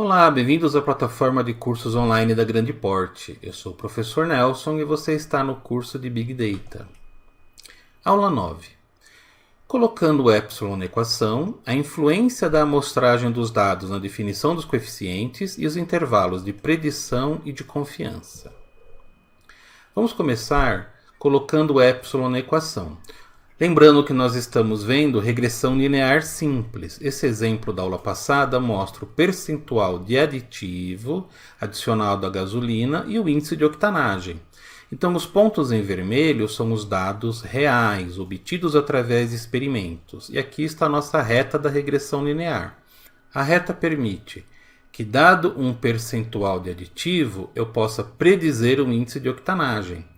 Olá, bem-vindos à plataforma de cursos online da Grande Porte. Eu sou o professor Nelson e você está no curso de Big Data. Aula 9. Colocando o epsilon na equação, a influência da amostragem dos dados na definição dos coeficientes e os intervalos de predição e de confiança. Vamos começar colocando o epsilon na equação. Lembrando que nós estamos vendo regressão linear simples. Esse exemplo da aula passada mostra o percentual de aditivo adicionado à gasolina e o índice de octanagem. Então, os pontos em vermelho são os dados reais, obtidos através de experimentos. E aqui está a nossa reta da regressão linear. A reta permite que, dado um percentual de aditivo, eu possa predizer o índice de octanagem.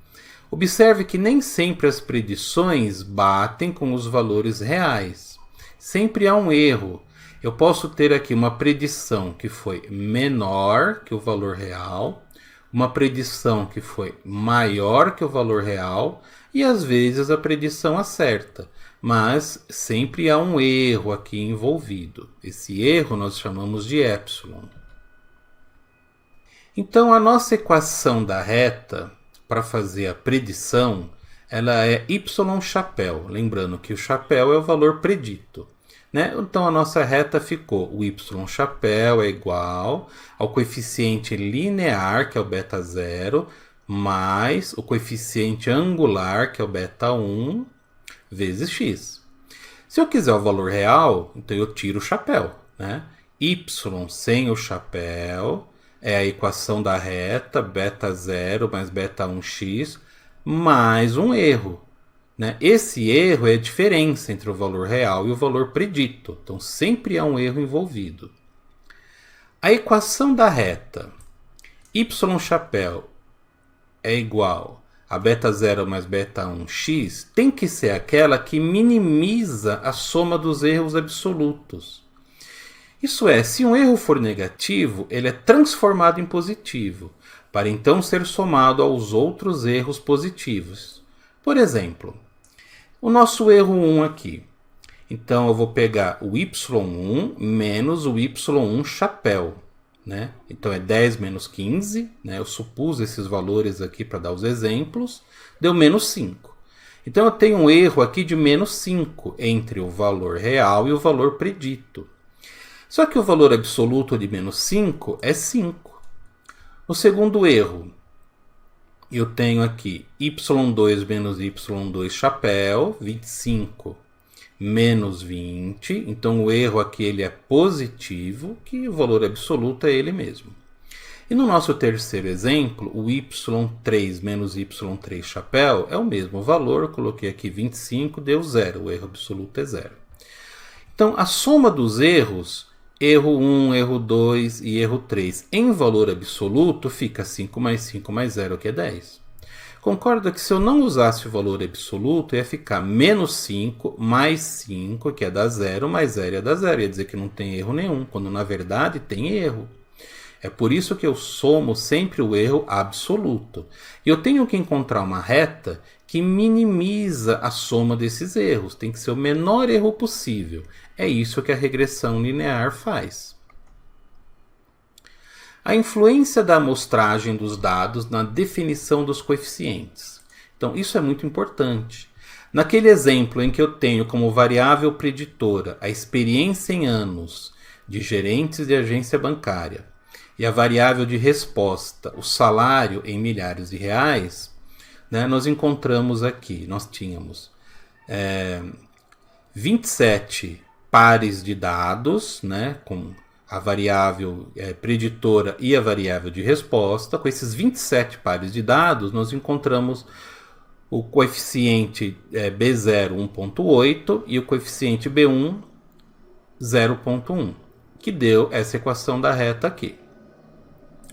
Observe que nem sempre as predições batem com os valores reais. Sempre há um erro. Eu posso ter aqui uma predição que foi menor que o valor real, uma predição que foi maior que o valor real, e às vezes a predição acerta. Mas sempre há um erro aqui envolvido. Esse erro nós chamamos de epsilon. Então a nossa equação da reta para fazer a predição, ela é y chapéu. Lembrando que o chapéu é o valor predito. Né? Então a nossa reta ficou, o y chapéu é igual ao coeficiente linear, que é o beta 0, mais o coeficiente angular, que é o beta 1, vezes x. Se eu quiser o valor real, então eu tiro o chapéu. Né? Y sem o chapéu é a equação da reta, beta 0 mais beta 1x, mais um erro. Né? Esse erro é a diferença entre o valor real e o valor predito. Então, sempre há um erro envolvido. A equação da reta y chapéu é igual a beta 0 mais beta 1x tem que ser aquela que minimiza a soma dos erros absolutos. Isso é, se um erro for negativo, ele é transformado em positivo, para então ser somado aos outros erros positivos. Por exemplo, o nosso erro 1 aqui. Então eu vou pegar o y1 menos o y1 chapéu. Né? Então é 10 menos 15, né? Eu supus esses valores aqui para dar os exemplos, deu menos 5. Então eu tenho um erro aqui de menos 5 entre o valor real e o valor predito. Só que o valor absoluto de menos 5 é 5. No segundo erro, eu tenho aqui y2 menos y2 chapéu, 25 menos 20. Então o erro aqui ele é positivo, que o valor absoluto é ele mesmo. E no nosso terceiro exemplo, o y3 menos y3 chapéu é o mesmo valor. Eu coloquei aqui 25, deu 0. O erro absoluto é 0. Então a soma dos erros, erro 1, erro 2 e erro 3, em valor absoluto, fica 5 mais 5 mais 0, que é 10. Concorda que se eu não usasse o valor absoluto, ia ficar menos 5 mais 5, que é dar 0, mais 0 ia dar 0. Ia dizer que não tem erro nenhum, quando na verdade tem erro. É por isso que eu somo sempre o erro absoluto. E eu tenho que encontrar uma reta que minimiza a soma desses erros. Tem que ser o menor erro possível. É isso que a regressão linear faz. A influência da amostragem dos dados na definição dos coeficientes. Então, isso é muito importante. Naquele exemplo em que eu tenho como variável preditora a experiência em anos de gerentes de agência bancária e a variável de resposta, o salário em milhares de reais, né, nós encontramos aqui, nós tínhamos 27 pares de dados, né, com a variável preditora e a variável de resposta. Com esses 27 pares de dados, nós encontramos o coeficiente B0 1.8 e o coeficiente B1 0.1, que deu essa equação da reta aqui.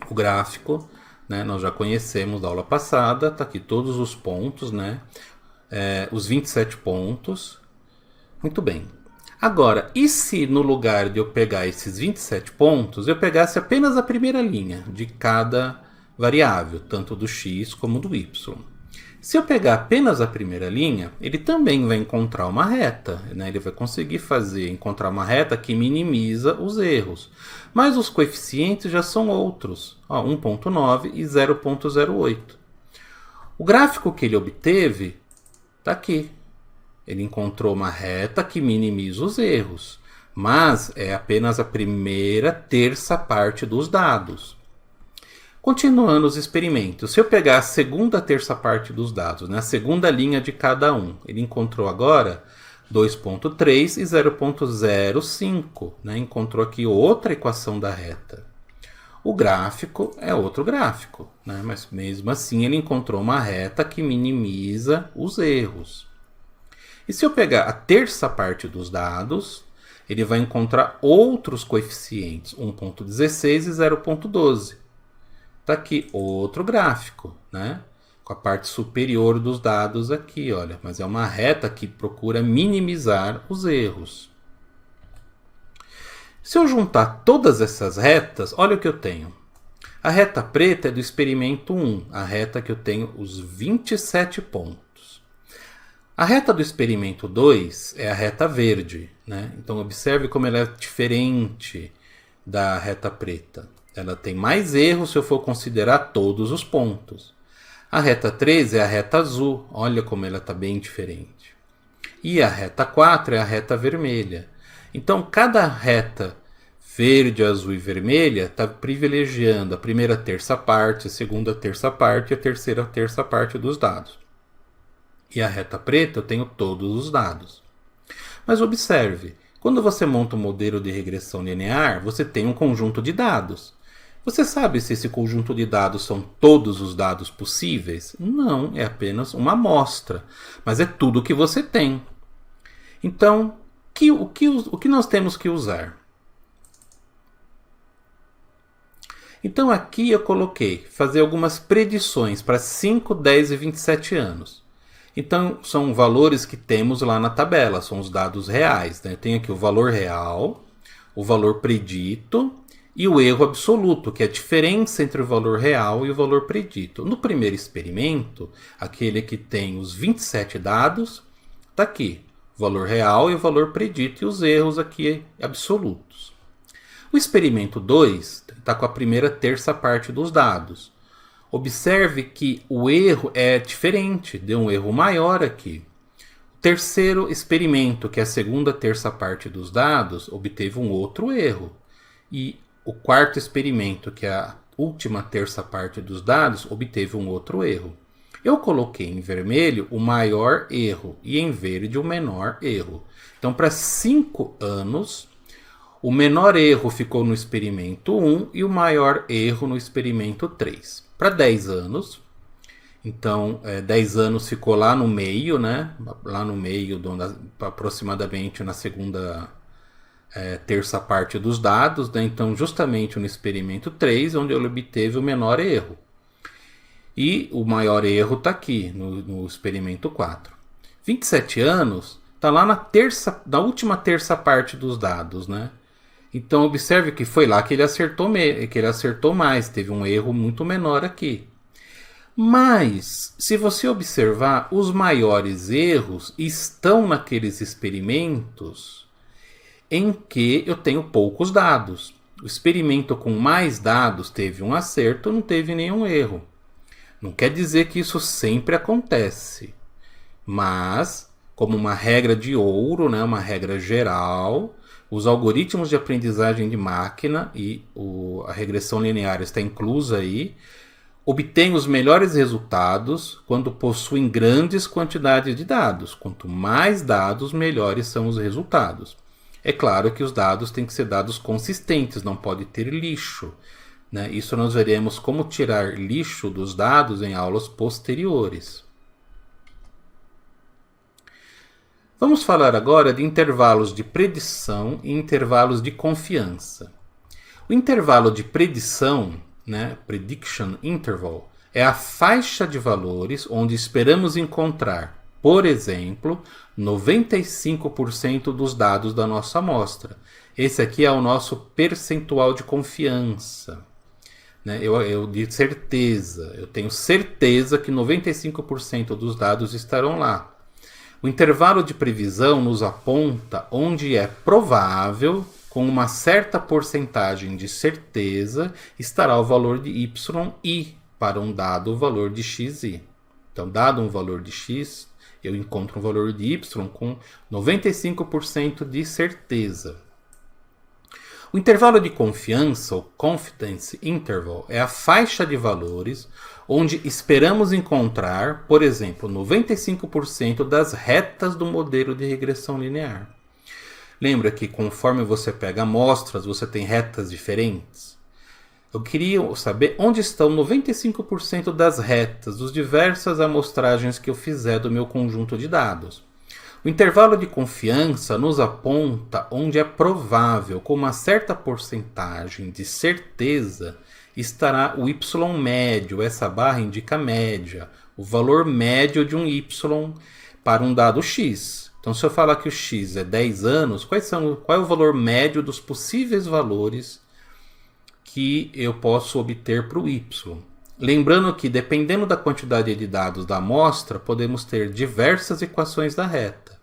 O gráfico, né, nós já conhecemos da aula passada, está aqui todos os pontos, né, os 27 pontos. Muito bem. Agora, e se no lugar de eu pegar esses 27 pontos, eu pegasse apenas a primeira linha de cada variável, tanto do x como do y? Se eu pegar apenas a primeira linha, ele também vai encontrar uma reta, né? Ele vai conseguir encontrar uma reta que minimiza os erros. Mas os coeficientes já são outros, 1.9 e 0.08. O gráfico que ele obteve está aqui. Ele encontrou uma reta que minimiza os erros, mas é apenas a primeira terça parte dos dados. Continuando os experimentos, se eu pegar a segunda terça parte dos dados, né, a segunda linha de cada um, ele encontrou agora 2.3 e 0.05, né, encontrou aqui outra equação da reta. O gráfico é outro gráfico, né, mas mesmo assim ele encontrou uma reta que minimiza os erros. E se eu pegar a terça parte dos dados, ele vai encontrar outros coeficientes, 1.16 e 0.12. Está aqui outro gráfico, né? Com a parte superior dos dados aqui, olha. Mas é uma reta que procura minimizar os erros. Se eu juntar todas essas retas, olha o que eu tenho. A reta preta é do experimento 1, a reta que eu tenho os 27 pontos. A reta do experimento 2 é a reta verde, né? Então observe como ela é diferente da reta preta. Ela tem mais erros se eu for considerar todos os pontos. A reta 3 é a reta azul. Olha como ela está bem diferente. E a reta 4 é a reta vermelha. Então, cada reta verde, azul e vermelha está privilegiando a primeira terça parte, a segunda terça parte e a terceira terça parte dos dados. E a reta preta eu tenho todos os dados. Mas observe, quando você monta um modelo de regressão linear, você tem um conjunto de dados. Você sabe se esse conjunto de dados são todos os dados possíveis? Não, é apenas uma amostra, mas é tudo que você tem. Então, o que nós temos que usar? Então aqui eu coloquei fazer algumas predições para 5, 10 e 27 anos. Então são valores que temos lá na tabela, são os dados reais, né? Eu tenho aqui o valor real, o valor predito e o erro absoluto, que é a diferença entre o valor real e o valor predito. No primeiro experimento, aquele que tem os 27 dados, está aqui, o valor real e o valor predito, e os erros aqui absolutos. O experimento 2 está com a primeira terça parte dos dados. Observe que o erro é diferente, deu um erro maior aqui. O terceiro experimento, que é a segunda terça parte dos dados, obteve um outro erro. E o quarto experimento, que é a última terça parte dos dados, obteve um outro erro. Eu coloquei em vermelho o maior erro e em verde o menor erro. Então, para 5 anos, o menor erro ficou no experimento 1 e o maior erro no experimento 3. Para 10 anos, então 10 anos ficou lá no meio, né? Lá no meio, aproximadamente na segunda terça parte dos dados, né? Então justamente no experimento 3, onde ele obteve o menor erro. E o maior erro está aqui, no experimento 4. 27 anos está lá na última terça parte dos dados, né? Então observe que foi lá que ele acertou mais, teve um erro muito menor aqui. Mas, se você observar, os maiores erros estão naqueles experimentos em que eu tenho poucos dados. O experimento com mais dados teve um acerto, não teve nenhum erro. Não quer dizer que isso sempre acontece, mas, como uma regra de ouro, né, uma regra geral, os algoritmos de aprendizagem de máquina e a regressão linear está inclusa aí, obtêm os melhores resultados quando possuem grandes quantidades de dados. Quanto mais dados, melhores são os resultados. É claro que os dados têm que ser dados consistentes, não pode ter lixo, né? Isso nós veremos como tirar lixo dos dados em aulas posteriores. Vamos falar agora de intervalos de predição e intervalos de confiança. O intervalo de predição, né, prediction interval, é a faixa de valores onde esperamos encontrar, por exemplo, 95% dos dados da nossa amostra. Esse aqui é o nosso percentual de confiança. né? Eu de certeza, eu tenho certeza que 95% dos dados estarão lá. O intervalo de previsão nos aponta onde é provável, com uma certa porcentagem de certeza, estará o valor de y para um dado valor de xi. Então, dado um valor de x, eu encontro um valor de y com 95% de certeza. O intervalo de confiança, ou confidence interval, é a faixa de valores onde esperamos encontrar, por exemplo, 95% das retas do modelo de regressão linear. Lembra que conforme você pega amostras, você tem retas diferentes? Eu queria saber onde estão 95% das retas dos diversas amostragens que eu fizer do meu conjunto de dados. O intervalo de confiança nos aponta onde é provável, com uma certa porcentagem de certeza, estará o y médio. Essa barra indica média, o valor médio de um y para um dado x. Então, se eu falar que o x é 10 anos, qual é o valor médio dos possíveis valores que eu posso obter para o y? Lembrando que, dependendo da quantidade de dados da amostra, podemos ter diversas equações da reta.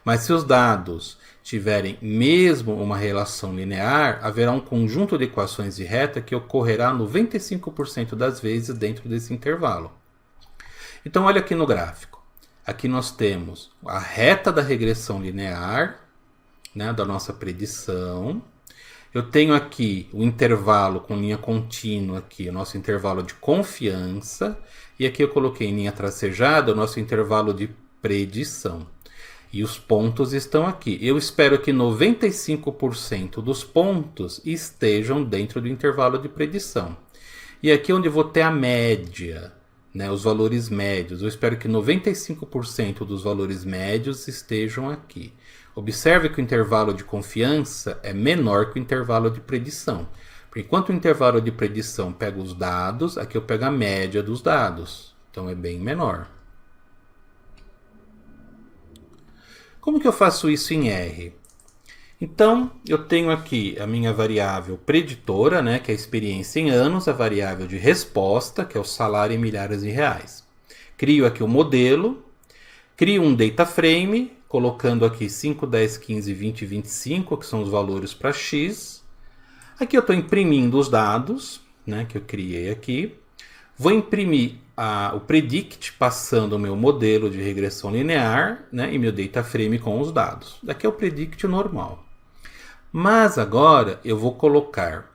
Mas se os dados tiverem mesmo uma relação linear, haverá um conjunto de equações de reta que ocorrerá 95% das vezes dentro desse intervalo. Então, olha aqui no gráfico. Aqui nós temos a reta da regressão linear, né, da nossa predição. Eu tenho aqui o intervalo com linha contínua, aqui, o nosso intervalo de confiança. E aqui eu coloquei em linha tracejada o nosso intervalo de predição. E os pontos estão aqui. Eu espero que 95% dos pontos estejam dentro do intervalo de predição. E aqui onde eu vou ter a média, né, os valores médios. Eu espero que 95% dos valores médios estejam aqui. Observe que o intervalo de confiança é menor que o intervalo de predição. Porque enquanto o intervalo de predição pega os dados, aqui eu pego a média dos dados. Então é bem menor. Como que eu faço isso em R? Então, eu tenho aqui a minha variável preditora, né, que é a experiência em anos, a variável de resposta, que é o salário em milhares de reais. Crio aqui o modelo, crio um data frame, colocando aqui 5, 10, 15, 20, 25, que são os valores para x. Aqui eu estou imprimindo os dados, né, que eu criei aqui. Vou imprimir o predict passando o meu modelo de regressão linear, né, e meu data frame com os dados. Daqui é o predict normal. Mas agora eu vou colocar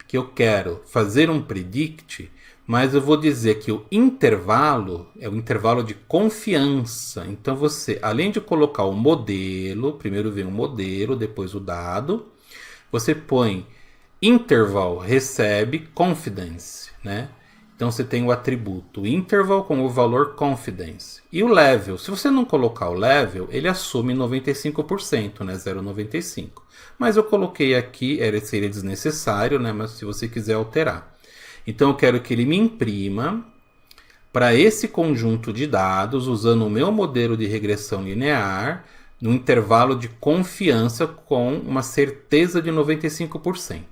que eu quero fazer um predict, mas eu vou dizer que o intervalo é o intervalo de confiança. Então você, além de colocar o modelo, primeiro vem o modelo, depois o dado, você põe interval recebe confidence, né? Então você tem o atributo interval com o valor confidence. E o level, se você não colocar o level, ele assume 95%, né? 0,95. Mas eu coloquei aqui, seria desnecessário, né? Mas se você quiser alterar. Então eu quero que ele me imprima para esse conjunto de dados, usando o meu modelo de regressão linear, no intervalo de confiança com uma certeza de 95%.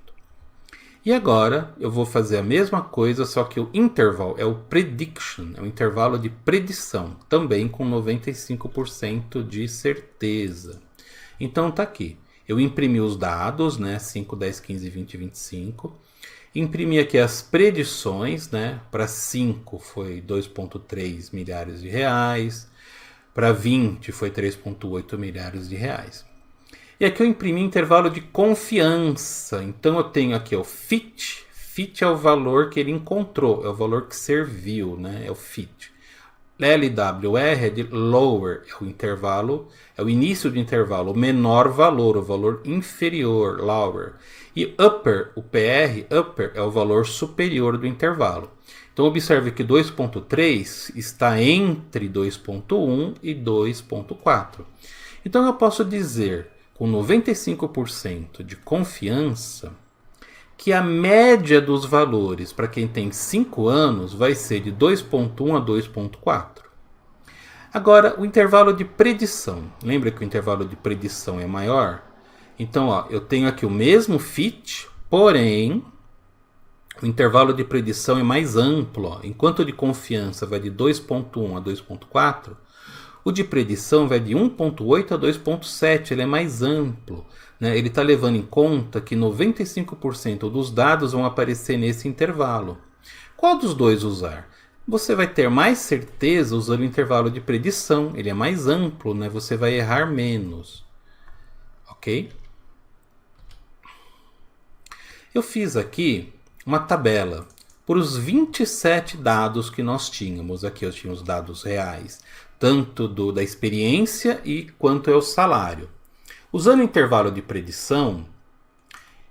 E agora eu vou fazer a mesma coisa, só que o interval é o prediction, é o intervalo de predição, também com 95% de certeza. Então tá aqui. Eu imprimi os dados, né, 5, 10, 15, 20, 25. Imprimi aqui as predições, né, para 5 foi 2,3 milhares de reais, para 20 foi 3,8 milhares de reais. E aqui eu imprimi intervalo de confiança. Então eu tenho aqui o fit. Fit é o valor que ele encontrou, é o valor que serviu, né? É o fit. LWR é de lower, é o intervalo, é o início do intervalo, o menor valor, o valor inferior, lower. E upper, o PR, upper é o valor superior do intervalo. Então observe que 2.3 está entre 2.1 e 2.4. Então eu posso dizer com 95% de confiança, que a média dos valores para quem tem 5 anos vai ser de 2.1 a 2.4. Agora, o intervalo de predição. Lembra que o intervalo de predição é maior? Então, ó, eu tenho aqui o mesmo fit, porém, O intervalo de predição é mais amplo. Ó. Enquanto o de confiança vai de 2.1 a 2.4, o de predição vai de 1.8 a 2.7. Ele é mais amplo. Né? Ele está levando em conta que 95% dos dados vão aparecer nesse intervalo. Qual dos dois usar? Você vai ter mais certeza usando o intervalo de predição. Ele é mais amplo, né? Você vai errar menos. Ok? Eu fiz aqui uma tabela por os 27 dados que nós tínhamos. Aqui eu tinha os dados reais, tanto da experiência e quanto é o salário. Usando o intervalo de predição,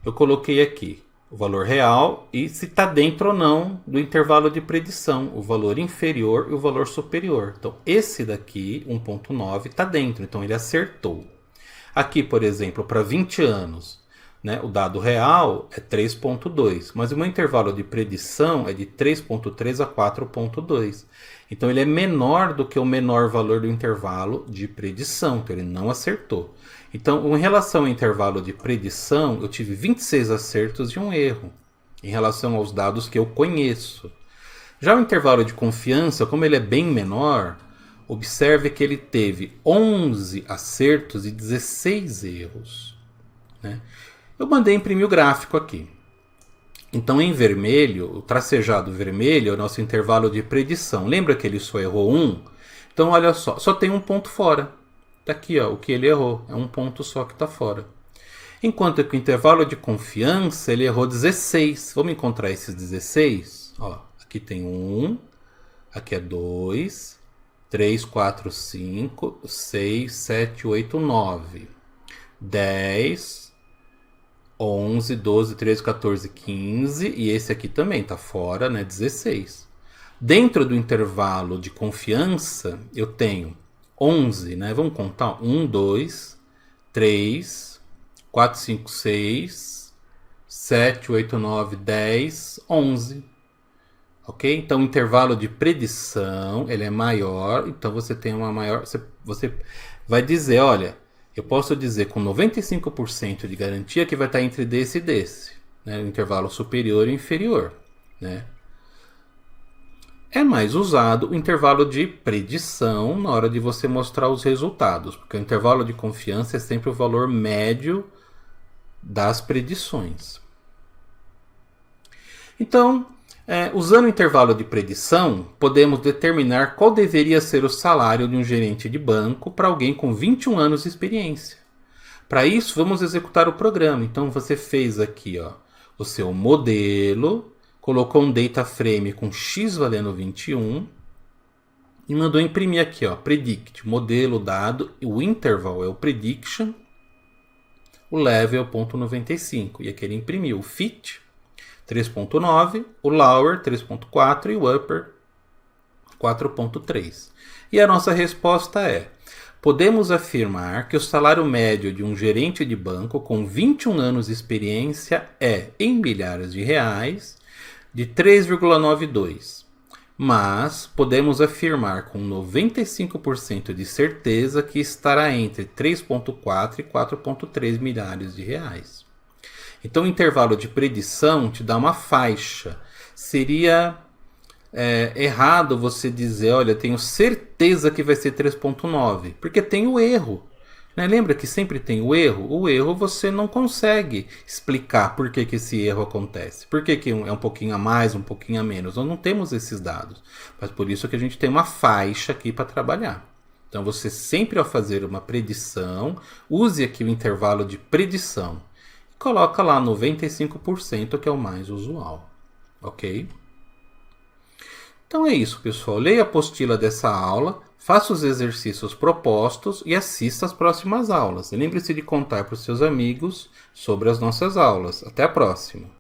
eu coloquei aqui o valor real e se está dentro ou não do intervalo de predição, o valor inferior e o valor superior. Então, esse daqui, 1.9, está dentro, então ele acertou. Aqui, por exemplo, para 20 anos, né, o dado real é 3.2, mas o meu intervalo de predição é de 3.3 a 4.2. Então, ele é menor do que o menor valor do intervalo de predição, então ele não acertou. Então, em relação ao intervalo de predição, eu tive 26 acertos e um erro, em relação aos dados que eu conheço. Já o intervalo de confiança, como ele é bem menor, observe que ele teve 11 acertos e 16 erros. Né? Eu mandei imprimir o gráfico aqui. Então, em vermelho, o tracejado vermelho é o nosso intervalo de predição. Lembra que ele só errou 1? Então, olha só tem um ponto fora. Está aqui, ó, o que ele errou. É um ponto só que está fora. Enquanto que o intervalo de confiança, ele errou 16. Vamos encontrar esses 16? Ó, aqui tem 1, aqui é 2, 3, 4, 5, 6, 7, 8, 9, 10, 11, 12, 13, 14, 15. E esse aqui também está fora, né? 16. Dentro do intervalo de confiança, eu tenho 11, né? Vamos contar? 1, 2, 3, 4, 5, 6, 7, 8, 9, 10, 11. Ok? Então, o intervalo de predição, ele é maior. Então, você tem uma maior... Você vai dizer, olha, eu posso dizer com 95% de garantia que vai estar entre desse e desse. Né? O intervalo superior e inferior. Né? É mais usado o intervalo de predição na hora de você mostrar os resultados, porque o intervalo de confiança é sempre o valor médio das predições. Então, usando o intervalo de predição, podemos determinar qual deveria ser o salário de um gerente de banco para alguém com 21 anos de experiência. Para isso, vamos executar o programa. Então, você fez aqui, ó, o seu modelo, colocou um data frame com x valendo 21 e mandou imprimir aqui, ó, predict, modelo dado, o interval é o prediction, o level é o 0.95. E aqui ele imprimiu o fit 3.9, o lower 3.4 e o upper 4.3. E a nossa resposta é: podemos afirmar que o salário médio de um gerente de banco com 21 anos de experiência é, em milhares de reais, de 3,92, mas podemos afirmar com 95% de certeza que estará entre 3,4 e 4,3 milhares de reais. Então, o intervalo de predição te dá uma faixa. Seria errado você dizer, olha, tenho certeza que vai ser 3,9, porque tem o erro. Né? Lembra que sempre tem o erro? O erro você não consegue explicar por que esse erro acontece. Por que é um pouquinho a mais, um pouquinho a menos? Nós não temos esses dados. Mas por isso que a gente tem uma faixa aqui para trabalhar. Então você sempre ao fazer uma predição, use aqui o intervalo de predição. E coloca lá 95%, que é o mais usual. Ok? Então é isso, pessoal. Leia a apostila dessa aula, faça os exercícios propostos e assista às próximas aulas. E lembre-se de contar para os seus amigos sobre as nossas aulas. Até a próxima!